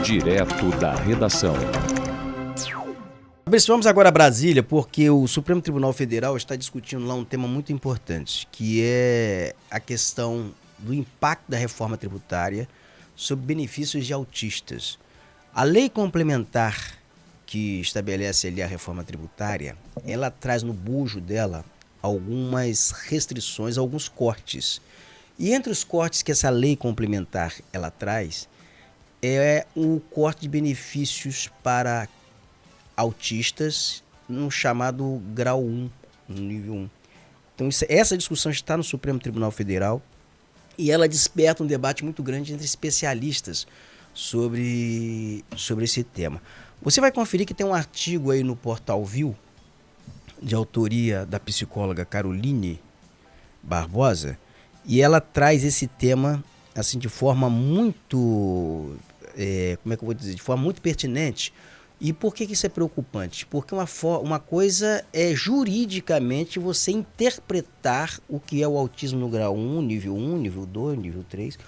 Direto da redação. Vamos agora a Brasília, porque o Supremo Tribunal Federal está discutindo lá um tema muito importante, que é a questão do impacto da reforma tributária sobre benefícios de autistas. A lei complementar que estabelece ali a reforma tributária, ela traz no bojo dela algumas restrições, alguns cortes. E entre os cortes que essa lei complementar ela traz, é o corte de benefícios para autistas no chamado grau 1, no nível 1. Então essa discussão está no Supremo Tribunal Federal e ela desperta um debate muito grande entre especialistas sobre esse tema. Você vai conferir que tem um artigo aí no Portal Viu, de autoria da psicóloga Caroline Barbosa, e ela traz esse tema assim de forma muito, de forma muito pertinente. E por que isso é preocupante? Porque uma coisa é juridicamente você interpretar o que é o autismo no grau 1, nível 2, nível 3.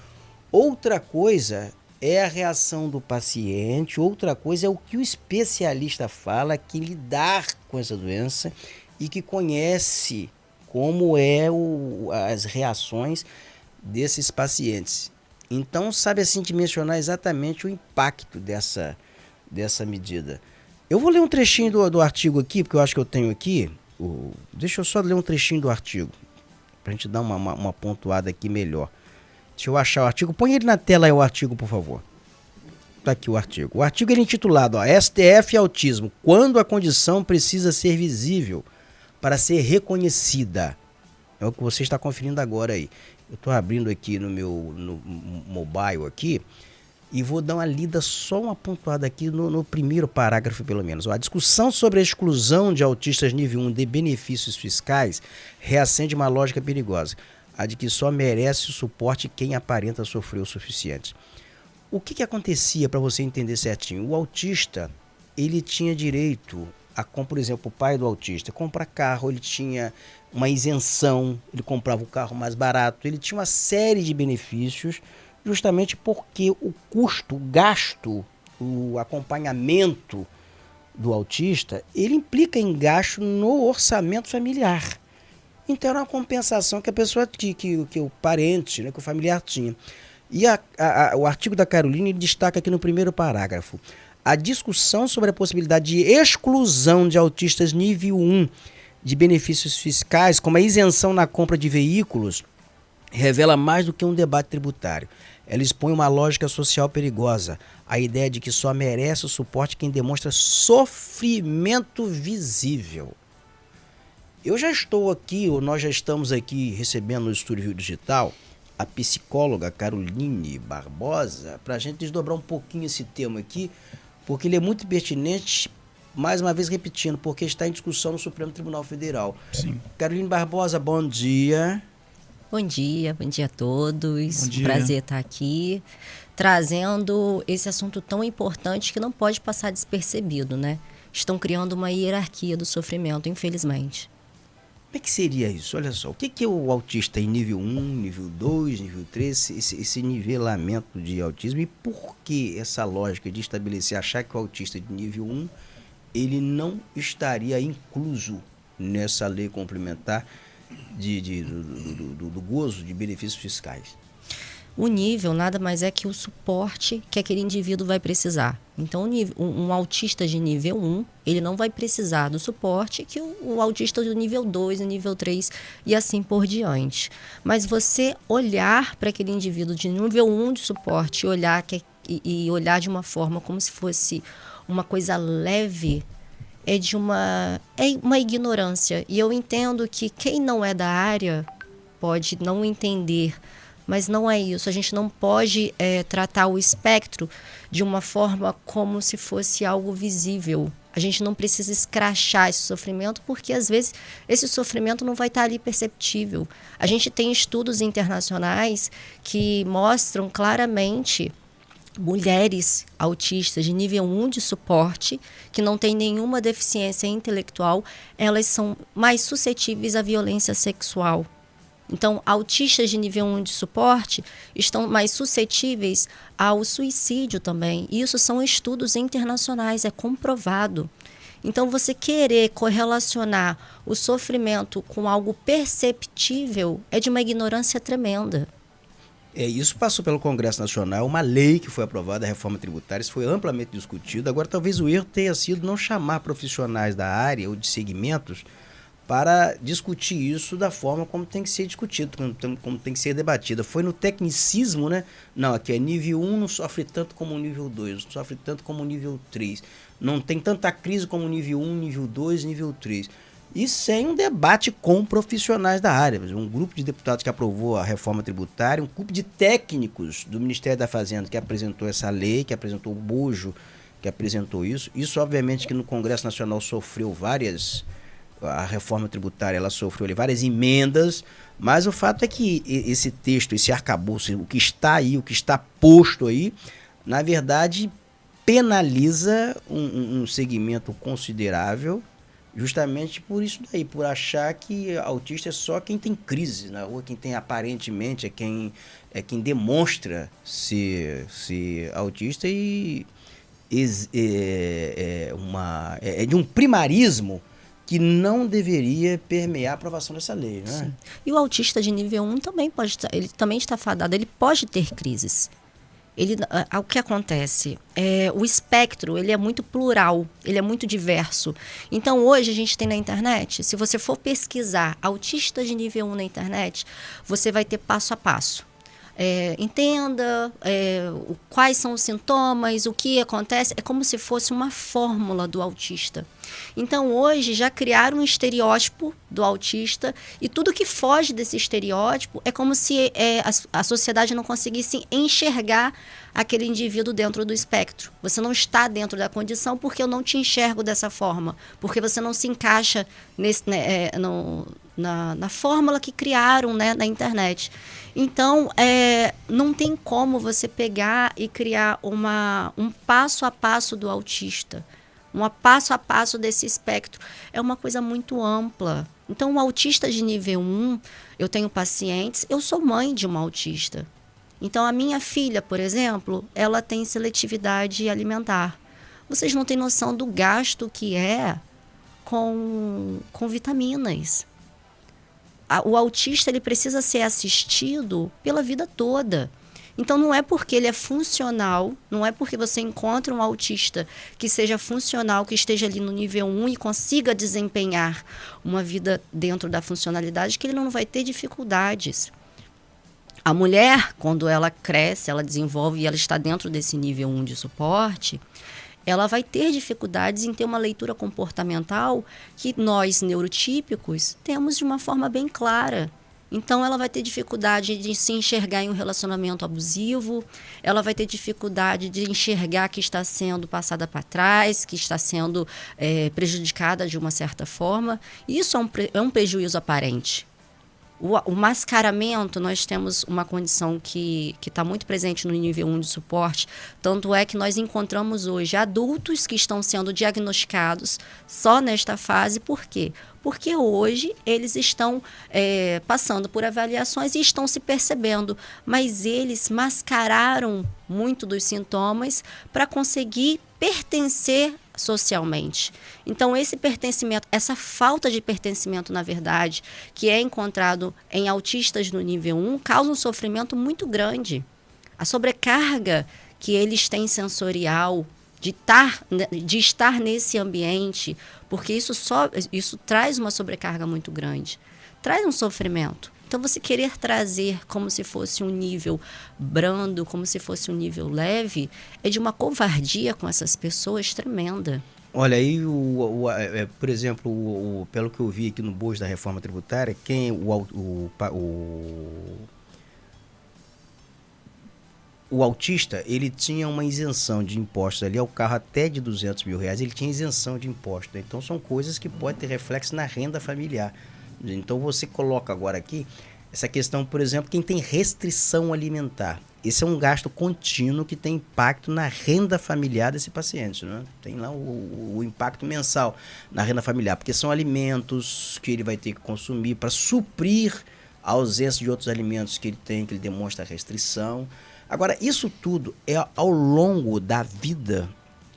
Outra coisa é a reação do paciente, outra coisa é o que o especialista fala, que lidar com essa doença e que conhece como as reações desses pacientes. Então, sabe assim dimensionar exatamente o impacto dessa medida. Eu vou ler um trechinho do artigo aqui, porque eu acho que eu tenho aqui. Deixa eu só ler um trechinho do artigo, para a gente dar uma pontuada aqui melhor. Deixa eu achar o artigo. Põe ele na tela aí, o artigo, por favor. Está aqui o artigo. O artigo é intitulado STF Autismo, quando a condição precisa ser visível para ser reconhecida. É o que você está conferindo agora aí. Eu estou abrindo aqui no mobile aqui e vou dar uma lida, só uma pontuada aqui no primeiro parágrafo, pelo menos. A discussão sobre a exclusão de autistas nível 1 de benefícios fiscais reacende uma lógica perigosa, a de que só merece o suporte quem aparenta sofrer o suficiente. O que acontecia, para você entender certinho? O autista, ele tinha direito a, como por exemplo, o pai do autista compra carro, ele tinha uma isenção, ele comprava o carro mais barato, ele tinha uma série de benefícios, justamente porque o custo, o gasto, o acompanhamento do autista, ele implica em gasto no orçamento familiar. Então era uma compensação que a pessoa, que o parente, né, que o familiar tinha. E o artigo da Caroline destaca aqui no primeiro parágrafo: a discussão sobre a possibilidade de exclusão de autistas nível 1 de benefícios fiscais, como a isenção na compra de veículos, revela mais do que um debate tributário. Ela expõe uma lógica social perigosa, a ideia de que só merece o suporte quem demonstra sofrimento visível. Eu já estou aqui, ou nós já estamos aqui recebendo no Estúdio Rio Digital a psicóloga Caroline Barbosa, para a gente desdobrar um pouquinho esse tema aqui, porque ele é muito pertinente, mais uma vez repetindo, porque está em discussão no Supremo Tribunal Federal. Sim. Caroline Barbosa, bom dia. Bom dia a todos. Bom dia. Prazer estar aqui, trazendo esse assunto tão importante que não pode passar despercebido, né? Estão criando uma hierarquia do sofrimento, infelizmente. Como é que seria isso? Olha só, o que é o autista em nível 1, nível 2, nível 3, esse nivelamento de autismo, e por que essa lógica de estabelecer, achar que o autista de nível 1, ele não estaria incluso nessa lei complementar do gozo de benefícios fiscais? O nível nada mais é que o suporte que aquele indivíduo vai precisar. Então, um autista de nível 1, ele não vai precisar do suporte que o autista do nível 2, do nível 3 e assim por diante. Mas você olhar para aquele indivíduo de nível 1 de suporte e olhar de uma forma como se fosse uma coisa leve, é uma ignorância. E eu entendo que quem não é da área pode não entender, mas não é isso. A gente não pode tratar o espectro de uma forma como se fosse algo visível. A gente não precisa escrachar esse sofrimento, porque às vezes esse sofrimento não vai estar ali perceptível. A gente tem estudos internacionais que mostram claramente mulheres autistas de nível 1 de suporte, que não têm nenhuma deficiência intelectual, elas são mais suscetíveis à violência sexual. Então, autistas de nível 1 de suporte estão mais suscetíveis ao suicídio também. Isso são estudos internacionais, é comprovado. Então, você querer correlacionar o sofrimento com algo perceptível é de uma ignorância tremenda. Isso passou pelo Congresso Nacional, uma lei que foi aprovada, a reforma tributária, isso foi amplamente discutido. Agora, talvez o erro tenha sido não chamar profissionais da área ou de segmentos para discutir isso da forma como tem que ser discutido, como tem que ser debatida. Foi no tecnicismo, né? Não, aqui é nível 1, não sofre tanto como o nível 2, não sofre tanto como o nível 3. Não tem tanta crise como o nível 1, nível 2, nível 3. E sem um debate com profissionais da área. Um grupo de deputados que aprovou a reforma tributária, um grupo de técnicos do Ministério da Fazenda que apresentou essa lei, que apresentou o bojo, que apresentou isso. Isso, obviamente, que no Congresso Nacional sofreu a reforma tributária, ela sofreu ali várias emendas, mas o fato é que esse texto, esse arcabouço, o que está aí, o que está posto aí, na verdade, penaliza um segmento considerável, justamente por isso daí, por achar que autista é só quem tem crise na rua, quem tem aparentemente, é quem demonstra ser autista e é de um primarismo que não deveria permear a aprovação dessa lei, né? Sim. E o autista de nível 1 também ele também está fadado, ele pode ter crises. O que acontece? O espectro, ele é muito plural, ele é muito diverso. Então, hoje a gente tem na internet, se você for pesquisar autista de nível 1 na internet, você vai ter passo a passo. Entenda quais são os sintomas, o que acontece. É como se fosse uma fórmula do autista. Então, hoje, já criaram um estereótipo do autista e tudo que foge desse estereótipo é como se a sociedade não conseguisse enxergar aquele indivíduo dentro do espectro. Você não está dentro da condição porque eu não te enxergo dessa forma, porque você não se encaixa na fórmula que criaram, né, na internet. Então, não tem como você pegar e criar um passo a passo do autista, um passo a passo desse espectro. É uma coisa muito ampla. Então, o autista de nível 1, eu tenho pacientes, eu sou mãe de uma autista. Então, a minha filha, por exemplo, ela tem seletividade alimentar. Vocês não têm noção do gasto que é com vitaminas. O autista, ele precisa ser assistido pela vida toda. Então, não é porque ele é funcional, não é porque você encontra um autista que seja funcional, que esteja ali no nível 1 e consiga desempenhar uma vida dentro da funcionalidade, que ele não vai ter dificuldades. A mulher, quando ela cresce, ela desenvolve e ela está dentro desse nível 1 de suporte, ela vai ter dificuldades em ter uma leitura comportamental que nós, neurotípicos, temos de uma forma bem clara. Então, ela vai ter dificuldade de se enxergar em um relacionamento abusivo, ela vai ter dificuldade de enxergar que está sendo passada para trás, que está sendo prejudicada de uma certa forma. Isso é um prejuízo aparente. O mascaramento, nós temos uma condição que está muito presente no nível 1 de suporte, tanto é que nós encontramos hoje adultos que estão sendo diagnosticados só nesta fase. Por quê? Porque hoje eles estão passando por avaliações e estão se percebendo, mas eles mascararam muito dos sintomas para conseguir pertencer socialmente. Então, esse pertencimento, essa falta de pertencimento, na verdade, que é encontrado em autistas no nível 1, causa um sofrimento muito grande. A sobrecarga que eles têm sensorial, de estar nesse ambiente, porque isso traz uma sobrecarga muito grande, traz um sofrimento. Então, você querer trazer como se fosse um nível brando, como se fosse um nível leve, é de uma covardia com essas pessoas tremenda. Olha, aí, por exemplo, pelo que eu vi aqui no bojo da reforma tributária, o autista, ele tinha uma isenção de impostos ali, ao carro até de R$200 mil, ele tinha isenção de impostos. Né? Então, são coisas que podem ter reflexo na renda familiar. Então, você coloca agora aqui essa questão, por exemplo, quem tem restrição alimentar. Esse é um gasto contínuo que tem impacto na renda familiar desse paciente. Né? Tem lá o impacto mensal na renda familiar, porque são alimentos que ele vai ter que consumir para suprir a ausência de outros alimentos que ele tem, que ele demonstra restrição. Agora, isso tudo é ao longo da vida,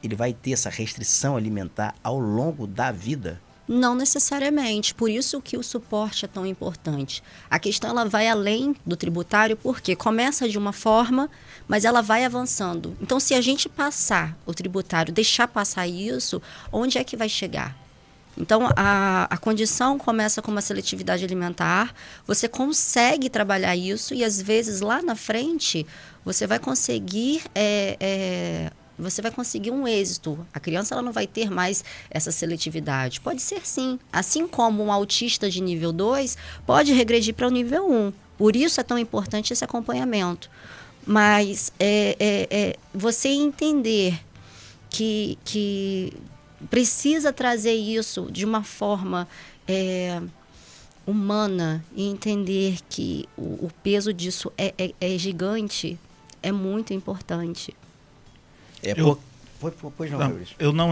ele vai ter essa restrição alimentar ao longo da vida? Não necessariamente, por isso que o suporte é tão importante. A questão ela vai além do tributário, porque começa de uma forma, mas ela vai avançando. Então, se a gente passar o tributário, deixar passar isso, onde é que vai chegar? Então, a condição começa com uma seletividade alimentar, você consegue trabalhar isso e, às vezes, lá na frente, você vai conseguir... você vai conseguir um êxito. A criança ela não vai ter mais essa seletividade. Pode ser sim. Assim como um autista de nível 2 pode regredir para o nível 1. Por isso é tão importante esse acompanhamento. Mas você entender que precisa trazer isso de uma forma humana e entender que o peso disso é gigante, é muito importante. Eu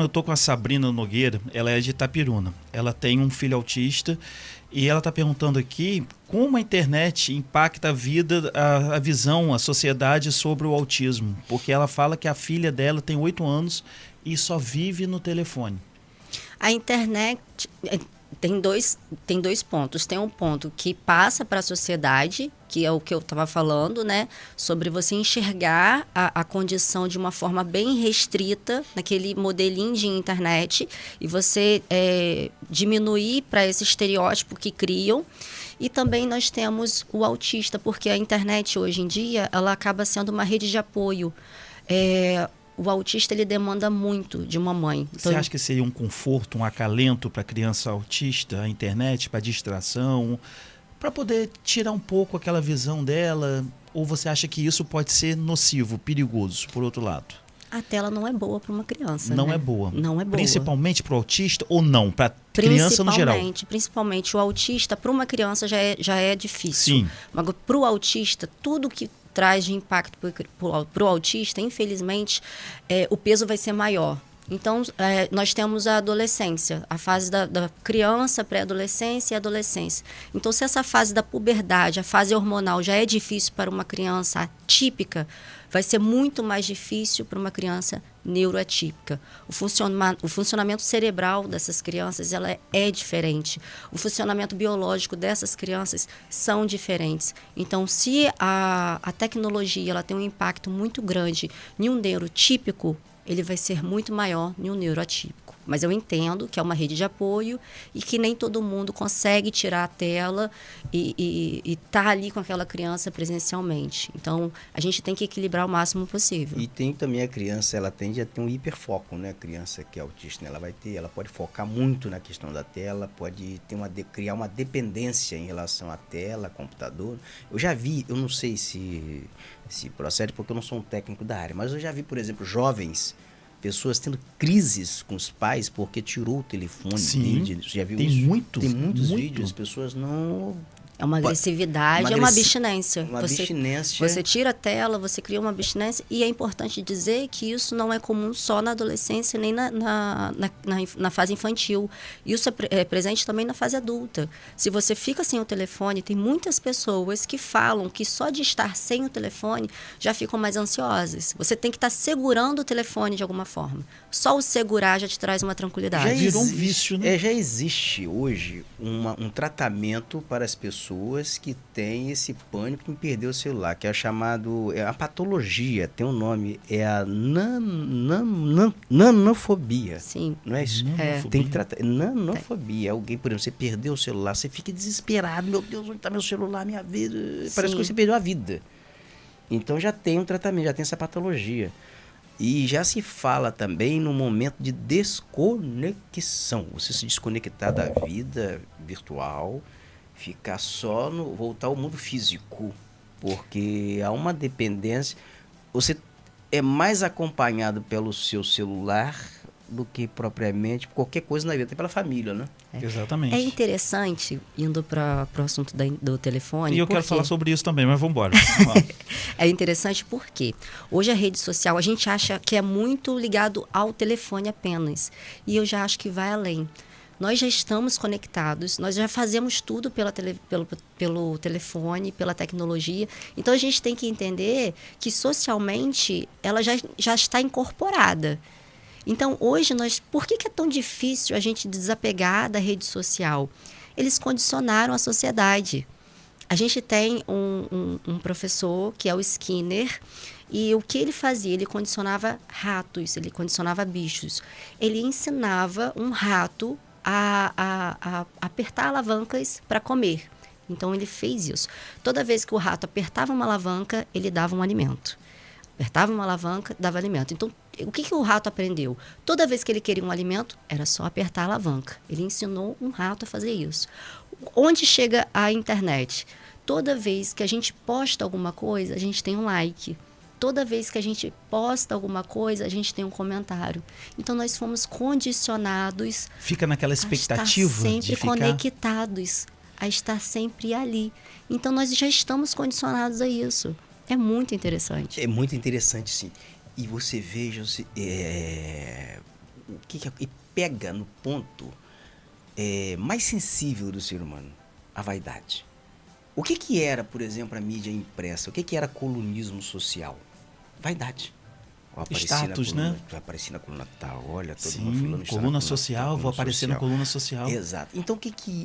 tô com a Sabrina Nogueira, ela é de Itapiruna. Ela tem um filho autista e ela está perguntando aqui como a internet impacta a vida, a visão, a sociedade sobre o autismo. Porque ela fala que a filha dela tem 8 anos e só vive no telefone. A internet tem dois pontos. Tem um ponto que passa para a sociedade, que é o que eu estava falando, né? Sobre você enxergar a condição de uma forma bem restrita, naquele modelinho de internet, e você diminuir para esse estereótipo que criam. E também nós temos o autista, porque a internet hoje em dia ela acaba sendo uma rede de apoio. O autista ele demanda muito de uma mãe. Então, você acha que seria um conforto, um acalento para a criança autista, a internet, para distração, para poder tirar um pouco aquela visão dela? Ou você acha que isso pode ser nocivo, perigoso, por outro lado? A tela não é boa para uma criança. Não né? é boa. Não é boa. Principalmente para o autista ou não? Para criança no geral? Principalmente o autista, para uma criança já é difícil. Sim. Mas para o autista, tudo que traz de impacto para o autista, infelizmente, o peso vai ser maior. Então, nós temos a adolescência, a fase da criança, pré-adolescência e adolescência. Então, se essa fase da puberdade, a fase hormonal já é difícil para uma criança atípica, vai ser muito mais difícil para uma criança neuroatípica. O funcionamento cerebral dessas crianças ela é diferente. O funcionamento biológico dessas crianças são diferentes. Então, se a tecnologia ela tem um impacto muito grande em um neurotípico, ele vai ser muito maior em um neuroatípico. Mas eu entendo que é uma rede de apoio e que nem todo mundo consegue tirar a tela e estar ali com aquela criança presencialmente. Então, a gente tem que equilibrar o máximo possível. E tem também a criança, ela tende a ter um hiperfoco, né? A criança que é autista, né? Ela pode focar muito na questão da tela, pode criar uma dependência em relação à tela, computador. Eu já vi, eu não sei se procede porque eu não sou um técnico da área, mas eu já vi, por exemplo, pessoas tendo crises com os pais porque tirou o telefone. Sim, já viu tem isso? muitos Vídeos, as pessoas não... É uma agressividade, é uma abstinência. Abstinência. Você tira a tela, você cria uma abstinência. E é importante dizer que isso não é comum só na adolescência, nem na fase infantil. Isso é presente também na fase adulta. Se você fica sem o telefone, tem muitas pessoas que falam que só de estar sem o telefone já ficam mais ansiosas. Você tem que estar segurando o telefone de alguma forma. Só o segurar já te traz uma tranquilidade. Já virou um vício, né? Já existe hoje um tratamento para as pessoas que têm esse pânico em perder o celular, que é chamado, a patologia, tem um nome, é a nanofobia. Sim. Não é isso? Tem que tratar. Nanofobia. Alguém, por exemplo, você perdeu o celular, você fica desesperado, meu Deus, onde está meu celular, minha vida? Parece que você perdeu a vida. Então já tem um tratamento, já tem essa patologia. E já se fala também no momento de desconexão. Você se desconectar da vida virtual, ficar só voltar ao mundo físico. Porque há uma dependência. Você é mais acompanhado pelo seu celular do que propriamente qualquer coisa na vida, até pela família, né? Exatamente. É interessante, indo para o assunto do telefone... E eu quero falar sobre isso também, mas vamos embora. É interessante porque hoje a rede social, a gente acha que é muito ligado ao telefone apenas. E eu já acho que vai além. Nós já estamos conectados, nós já fazemos tudo pelo telefone, pela tecnologia. Então, a gente tem que entender que, socialmente, ela já está incorporada. Então, hoje, por que é tão difícil a gente desapegar da rede social? Eles condicionaram a sociedade. A gente tem um professor, que é o Skinner, e o que ele fazia? Ele condicionava ratos, ele condicionava bichos. Ele ensinava um rato a apertar alavancas para comer. Então, ele fez isso. Toda vez que o rato apertava uma alavanca, ele dava um alimento. Apertava uma alavanca, dava alimento. Então, o que o rato aprendeu? Toda vez que ele queria um alimento, era só apertar a alavanca. Ele ensinou um rato a fazer isso. Onde chega a internet? Toda vez que a gente posta alguma coisa, a gente tem um like. Toda vez que a gente posta alguma coisa, a gente tem um comentário. Então, nós fomos condicionados... Fica naquela expectativa a estar sempre de ficar... conectados, a estar sempre ali. Então, nós já estamos condicionados a isso. É muito interessante. É muito interessante, sim. E você veja... o que e pega no ponto mais sensível do ser humano, a vaidade. O que era, por exemplo, a mídia impressa? O que era colunismo social? Vaidade. Status, né? Vai aparecer na coluna tal, olha, todo Sim, mundo falando coluna social, vou aparecer na coluna social. Exato. Então, o que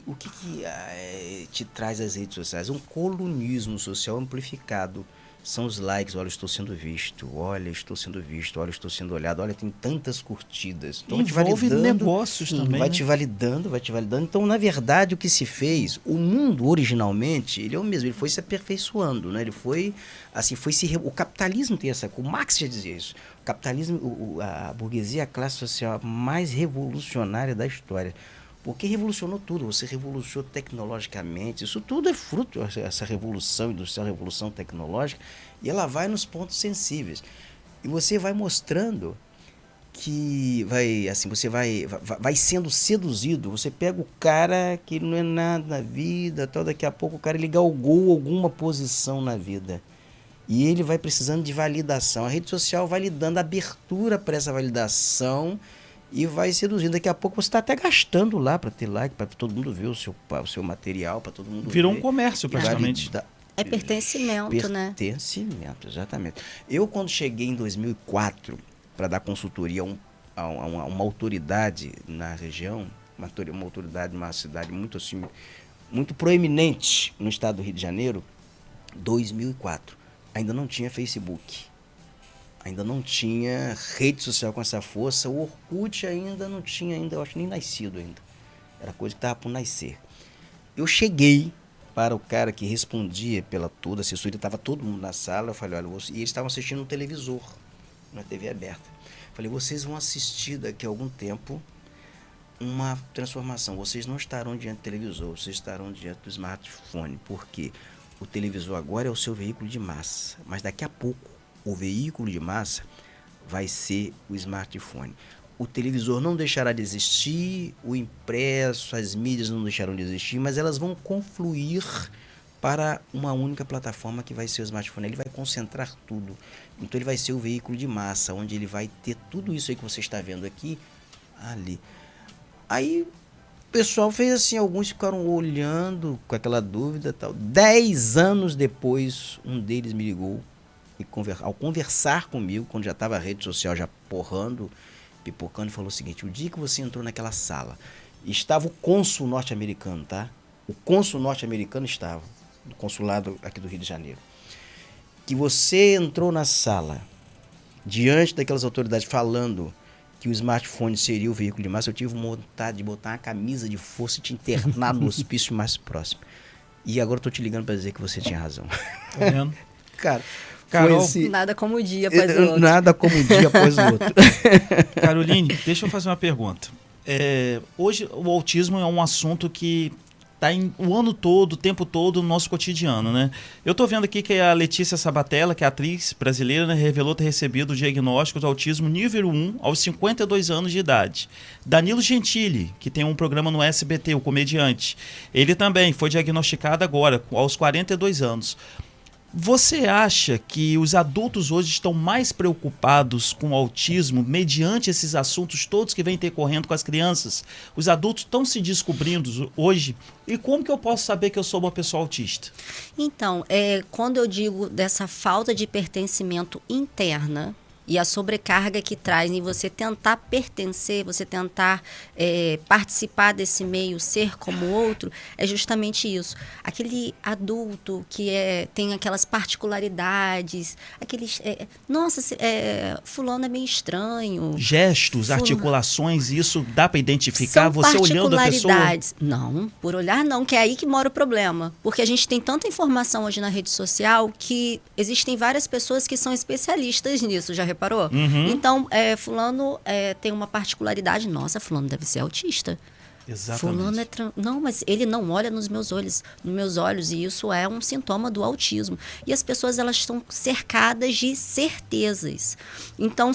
te traz as redes sociais? Um colunismo social amplificado. São os likes, olha, estou sendo visto, olha, estou sendo visto, olha, estou sendo olhado, olha, tem tantas curtidas. Então, envolve negócios também, vai te validando. Então, na verdade, o que se fez, o mundo originalmente, ele é o mesmo, ele foi se aperfeiçoando, né? Ele foi, assim, o capitalismo tem essa, o Marx já dizia isso, o capitalismo, a burguesia é a classe social mais revolucionária da história. Porque revolucionou tudo, você revolucionou tecnologicamente, isso tudo é fruto dessa revolução industrial, revolução tecnológica, e ela vai nos pontos sensíveis. E você vai mostrando que você vai sendo seduzido, você pega o cara que não é nada na vida, daqui a pouco o cara ele galgou alguma posição na vida. E ele vai precisando de validação. A rede social vai lhe dando abertura para essa validação, e vai seduzindo. Daqui a pouco você está até gastando lá para ter like, para todo mundo ver o seu material, para todo mundo ver. Virou um comércio praticamente. É pertencimento, né? Pertencimento, exatamente. Eu, quando cheguei em 2004 para dar consultoria a uma autoridade na região, uma autoridade, uma cidade muito, assim, muito proeminente no estado do Rio de Janeiro, 2004, ainda não tinha Facebook. Ainda não tinha rede social com essa força. O Orkut ainda não tinha, eu acho, nem nascido ainda. Era coisa que estava por nascer. Eu cheguei para o cara que respondia pela toda a assessoria, estava todo mundo na sala, eu falei, olha, e eles estavam assistindo no televisor, na TV aberta. Falei, vocês vão assistir daqui a algum tempo uma transformação. Vocês não estarão diante do televisor, vocês estarão diante do smartphone, porque o televisor agora é o seu veículo de massa, mas daqui a pouco o veículo de massa vai ser o smartphone. O televisor não deixará de existir, o impresso, as mídias não deixarão de existir, mas elas vão confluir para uma única plataforma que vai ser o smartphone. Ele vai concentrar tudo. Então ele vai ser o veículo de massa, onde ele vai ter tudo isso aí que você está vendo aqui, ali. Aí o pessoal fez assim, alguns ficaram olhando com aquela dúvida, tal. 10 anos depois, um deles me ligou, e ao conversar comigo, quando já estava a rede social já pipocando, falou o seguinte: o dia que você entrou naquela sala, estava o cônsul norte-americano, tá? O cônsul norte-americano estava, do consulado aqui do Rio de Janeiro. Que você entrou na sala, diante daquelas autoridades falando que o smartphone seria o veículo de massa, eu tive vontade de botar uma camisa de força e te internar no hospício mais próximo. E agora eu tô te ligando para dizer que você tinha razão. Tá vendo? Cara, Carol, assim, nada como um dia após o outro. Nada como um dia após o outro. Caroline, deixa eu fazer uma pergunta. Hoje o autismo é um assunto que está o ano todo, o tempo todo no nosso cotidiano, né? Eu estou vendo aqui que a Letícia Sabatella, que é atriz brasileira, né, revelou ter recebido o diagnóstico de autismo nível 1 aos 52 anos de idade. Danilo Gentili, que tem um programa no SBT, o comediante, ele também foi diagnosticado agora, aos 42 anos. Você acha que os adultos hoje estão mais preocupados com o autismo mediante esses assuntos todos que vêm decorrendo com as crianças? Os adultos estão se descobrindo hoje? E como que eu posso saber que eu sou uma pessoa autista? Então, quando eu digo dessa falta de pertencimento interna, e a sobrecarga que traz em você tentar pertencer, você tentar participar desse meio, ser como outro, é justamente isso. Aquele adulto que tem aquelas particularidades, aqueles... nossa, fulano é meio estranho. Gestos, articulações, isso dá para identificar? São Você olhando a pessoa? Não, por olhar não, que é aí que mora o problema. Porque a gente tem tanta informação hoje na rede social que existem várias pessoas que são especialistas nisso, já reparou? Uhum. Então, fulano tem uma particularidade. Nossa, fulano deve ser autista. Exatamente. Fulano não, mas ele não olha nos meus olhos, e isso é um sintoma do autismo. E as pessoas, elas estão cercadas de certezas. Então,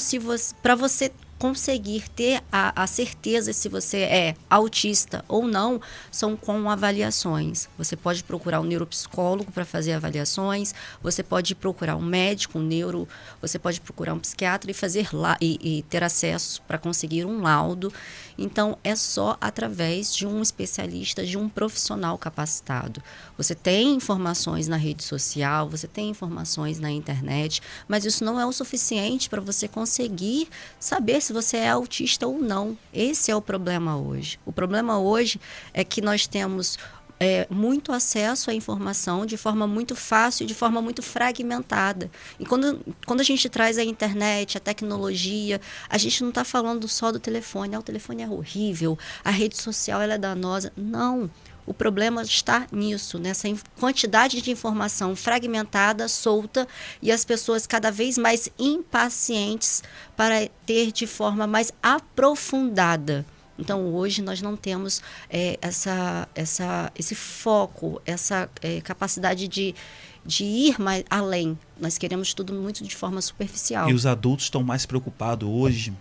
para você conseguir ter a certeza se você é autista ou não, são com avaliações. Você pode procurar um neuropsicólogo para fazer avaliações, você pode procurar um médico, você pode procurar um psiquiatra e ter acesso para conseguir um laudo. Então, é só através de um especialista, de um profissional capacitado. Você tem informações na rede social, você tem informações na internet, mas isso não é o suficiente para você conseguir saber se você é autista ou não. Esse é o problema hoje. O problema hoje é que nós temos muito acesso à informação de forma muito fácil, de forma muito fragmentada. E quando a gente traz a internet, a tecnologia, a gente não está falando só do telefone. O telefone é horrível, a rede social ela é danosa. Não. O problema está nisso, nessa quantidade de informação fragmentada, solta, e as pessoas cada vez mais impacientes para ter de forma mais aprofundada. Então, hoje nós não temos esse foco, essa capacidade de ir mais além. Nós queremos tudo muito de forma superficial. E os adultos estão mais preocupados hoje.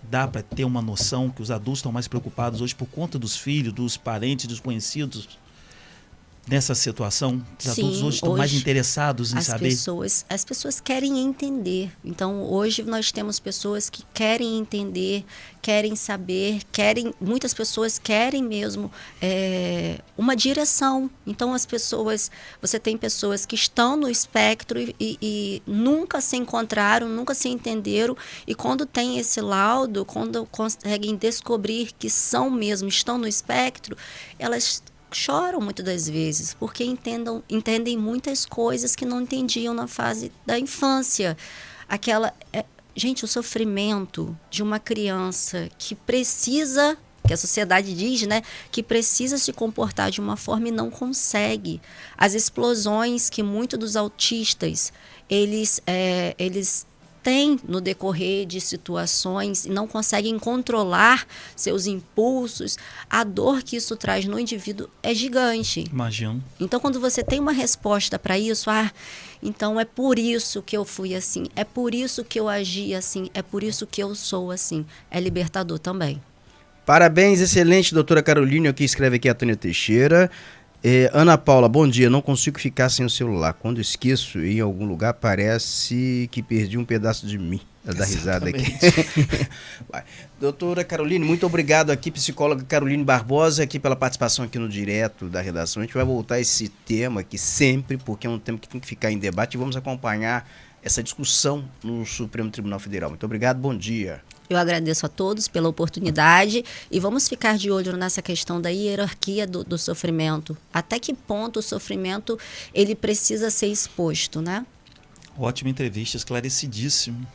Dá para ter uma noção que os adultos estão mais preocupados hoje por conta dos filhos, dos parentes, dos conhecidos nessa situação? Os adultos hoje estão mais interessados em saber? As pessoas querem entender. Então, hoje nós temos pessoas que querem entender, querem saber, muitas pessoas querem mesmo uma direção. Então, você tem pessoas que estão no espectro e nunca se encontraram, nunca se entenderam, e quando tem esse laudo, quando conseguem descobrir que estão no espectro, elas choram muitas das vezes, porque entendem muitas coisas que não entendiam na fase da infância. Gente, o sofrimento de uma criança que precisa, que a sociedade diz, né, que precisa se comportar de uma forma e não consegue. As explosões que muitos dos autistas, eles têm no decorrer de situações e não conseguem controlar seus impulsos, a dor que isso traz no indivíduo é gigante. Imagino. Então, quando você tem uma resposta para isso, então é por isso que eu fui assim, é por isso que eu agi assim, é por isso que eu sou assim. É libertador também. Parabéns, excelente, doutora Caroline, aqui escreve aqui a Tânia Teixeira. Ana Paula, bom dia, não consigo ficar sem o celular. Quando esqueço em algum lugar, parece que perdi um pedaço de mim. Dá risada aqui. Doutora Caroline, muito obrigado aqui, psicóloga Caroline Barbosa, aqui pela participação aqui no Direto da Redação. A gente vai voltar a esse tema aqui sempre, porque é um tema que tem que ficar em debate, e vamos acompanhar essa discussão no Supremo Tribunal Federal. Muito obrigado, bom dia. Eu agradeço a todos pela oportunidade e vamos ficar de olho nessa questão da hierarquia do sofrimento. Até que ponto o sofrimento ele precisa ser exposto, né? Ótima entrevista, esclarecidíssimo.